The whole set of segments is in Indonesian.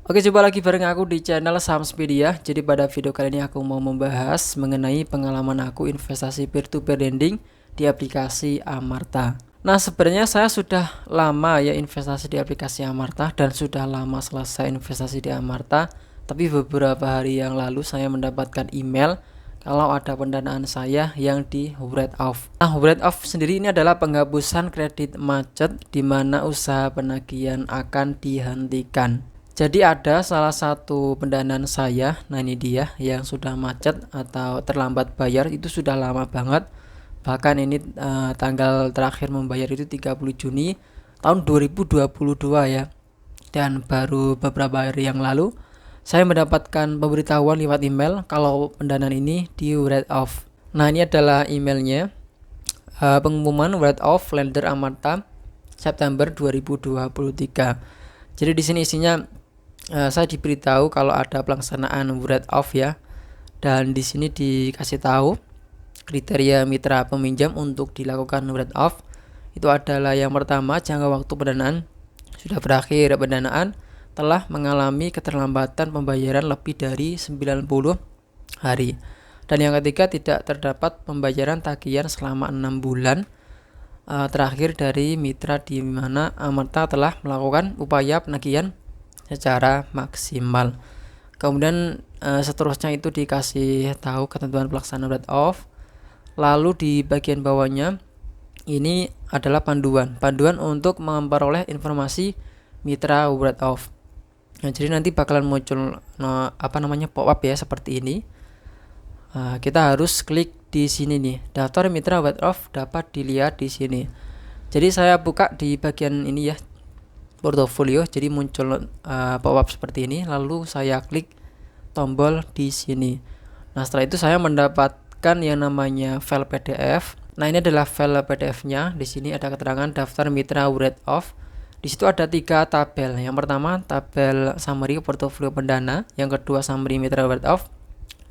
Oke, jumpa lagi bareng aku di channel Samspedia. Jadi pada video kali ini aku mau membahas mengenai pengalaman aku investasi peer-to-peer lending di aplikasi Amarta. Nah, sebenarnya saya sudah lama ya investasi di aplikasi Amarta dan sudah lama selesai investasi di Amarta. Tapi beberapa hari yang lalu saya mendapatkan email kalau ada pendanaan saya yang di write off. Nah, write off sendiri ini adalah penghapusan kredit macet di mana usaha penagihan akan dihentikan. Jadi ada salah satu pendanaan saya, nah ini dia yang sudah macet atau terlambat bayar itu sudah lama banget. Bahkan ini tanggal terakhir membayar itu 30 Juni tahun 2022 ya. Dan baru beberapa hari yang lalu saya mendapatkan pemberitahuan lewat email kalau pendanaan ini di write off. Nah, ini adalah emailnya. Pengumuman write off lender Amarta September 2023. Jadi di sini isinya saya diberitahu kalau ada pelaksanaan write off ya, dan di sini dikasih tahu kriteria mitra peminjam untuk dilakukan write off. Itu adalah yang pertama, jangka waktu pendanaan sudah berakhir, pendanaan telah mengalami keterlambatan pembayaran lebih dari 90 hari. Dan yang ketiga, tidak terdapat pembayaran tagihan selama 6 bulan terakhir dari mitra di mana Amarta telah melakukan upaya penagihan secara maksimal. Kemudian seterusnya itu dikasih tahu ketentuan pelaksanaan write off. Lalu di bagian bawahnya ini adalah panduan untuk memperoleh informasi mitra write off. Nah, jadi nanti bakalan muncul pop-up ya seperti ini. Kita harus klik di sini nih, daftar mitra write off dapat dilihat di sini. Jadi saya buka di bagian ini ya, portofolio. Jadi muncul pop-up seperti ini, lalu saya klik tombol di sini. Nah, setelah itu saya mendapatkan yang namanya file PDF. Nah, ini adalah file PDF-nya. Di sini ada keterangan daftar mitra write off. Di situ ada 3 tabel. Yang pertama tabel summary portofolio pendana, yang kedua summary mitra write off,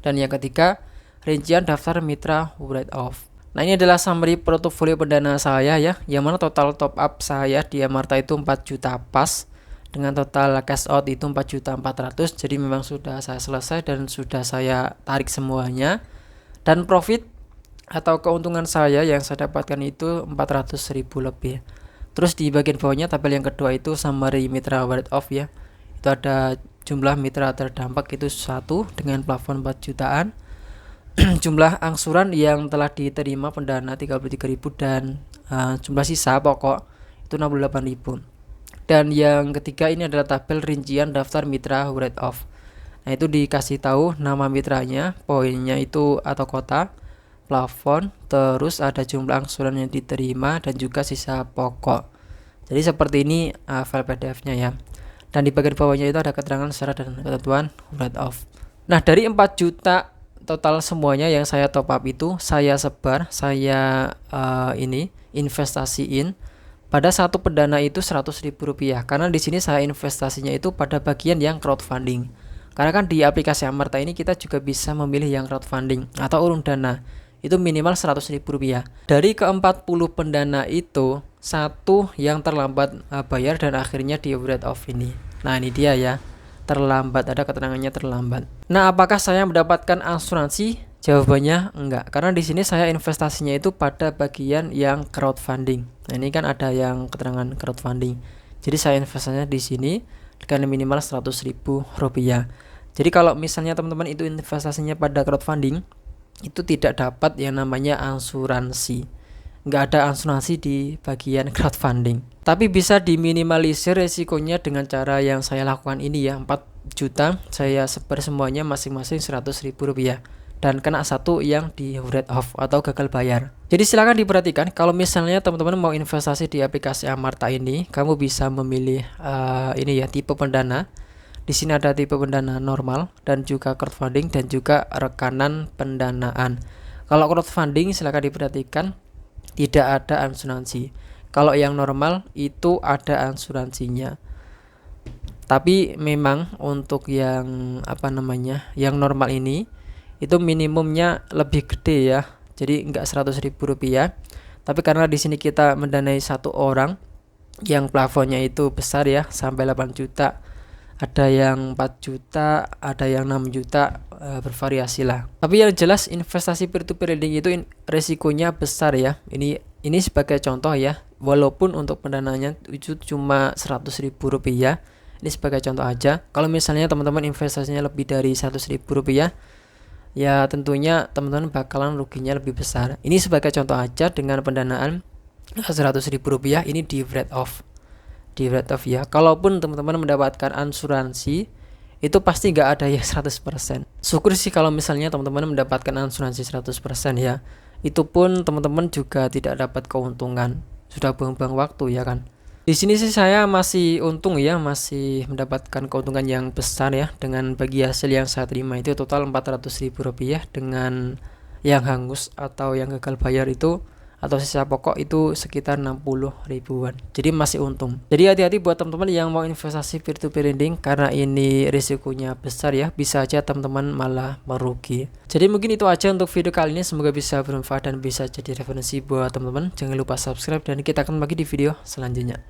dan yang ketiga rincian daftar mitra write off. Nah, ini adalah summary portofolio pendana saya ya, yang mana total top up saya di Amarta itu 4 juta pas, dengan total cash out itu 4.400.000. Jadi memang sudah saya selesai dan sudah saya tarik semuanya. Dan profit atau keuntungan saya yang saya dapatkan itu 400.000 lebih. Terus di bagian bawahnya tabel yang kedua itu summary mitra write off ya. Itu ada jumlah mitra terdampak itu 1 dengan plafon 4 jutaan. Jumlah angsuran yang telah diterima pendana 33.000 dan jumlah sisa pokok itu 68.000. Dan yang ketiga ini adalah tabel rincian daftar mitra write off. Nah, itu dikasih tahu nama mitranya, poinnya itu atau kota, plafon, terus ada jumlah angsuran yang diterima dan juga sisa pokok. Jadi seperti ini file PDF-nya ya. Dan di bagian bawahnya itu ada keterangan syarat dan ketentuan write off. Nah, dari 4 juta total semuanya yang saya top up itu saya sebar, saya investasiin pada satu pendana itu Rp100.000, karena di sini saya investasinya itu pada bagian yang crowdfunding. Karena kan di aplikasi Amarta ini kita juga bisa memilih yang crowdfunding atau urun dana. Itu minimal Rp100.000. Dari ke-40 pendana itu satu yang terlambat bayar dan akhirnya di write off ini. Nah, ini dia ya. Terlambat, ada keterangannya terlambat. Nah, apakah saya mendapatkan asuransi? Jawabannya enggak, karena di sini saya investasinya itu pada bagian yang crowdfunding. Nah, ini kan ada yang keterangan crowdfunding. Jadi saya investasinya di sini dengan minimal Rp100.000. Jadi kalau misalnya teman-teman itu investasinya pada crowdfunding, itu tidak dapat yang namanya asuransi. Nggak ada asuransi di bagian crowdfunding. Tapi bisa diminimalisir resikonya dengan cara yang saya lakukan ini ya. 4 juta saya sebar semuanya masing-masing Rp100.000 dan kena satu yang di write off atau gagal bayar. Jadi silakan diperhatikan kalau misalnya teman-teman mau investasi di aplikasi Amarta ini, kamu bisa memilih ini ya, tipe pendana. Di sini ada tipe pendana normal dan juga crowdfunding dan juga rekanan pendanaan. Kalau crowdfunding silakan diperhatikan, tidak ada asuransi. Kalau yang normal itu ada asuransinya. Tapi memang untuk yang yang normal ini itu minimumnya lebih gede ya. Jadi enggak Rp100.000. Tapi karena di sini kita mendanai satu orang yang plafonnya itu besar ya, sampai 8 juta. ada yang 4 juta, ada yang 6 juta, bervariasi lah. Tapi yang jelas investasi peer-to-peer lending itu resikonya besar ya. Ini sebagai contoh ya, walaupun untuk pendananya itu cuma 100.000 rupiah. Ini sebagai contoh aja. Kalau misalnya teman-teman investasinya lebih dari 100.000 rupiah, ya tentunya teman-teman bakalan ruginya lebih besar. Ini sebagai contoh aja, dengan pendanaan 100.000 rupiah ini di write off ya. Kalaupun teman-teman mendapatkan asuransi, itu pasti nggak ada yang 100%. Syukur sih kalau misalnya teman-teman mendapatkan asuransi 100% ya. Itu pun teman-teman juga tidak dapat keuntungan, sudah buang-buang waktu ya kan. Di sini sih saya masih untung ya, masih mendapatkan keuntungan yang besar ya, dengan bagi hasil yang saya terima itu total 400.000 rupiah, dengan yang hangus atau yang gagal bayar itu atau sisa pokok itu sekitar 60 ribuan. Jadi masih untung. Jadi hati-hati buat teman-teman yang mau investasi peer-to-peer lending, karena ini risikonya besar ya, bisa aja teman-teman malah merugi. Jadi mungkin itu aja untuk video kali ini, semoga bisa bermanfaat dan bisa jadi referensi buat teman-teman. Jangan lupa subscribe dan kita akan bagi di video selanjutnya.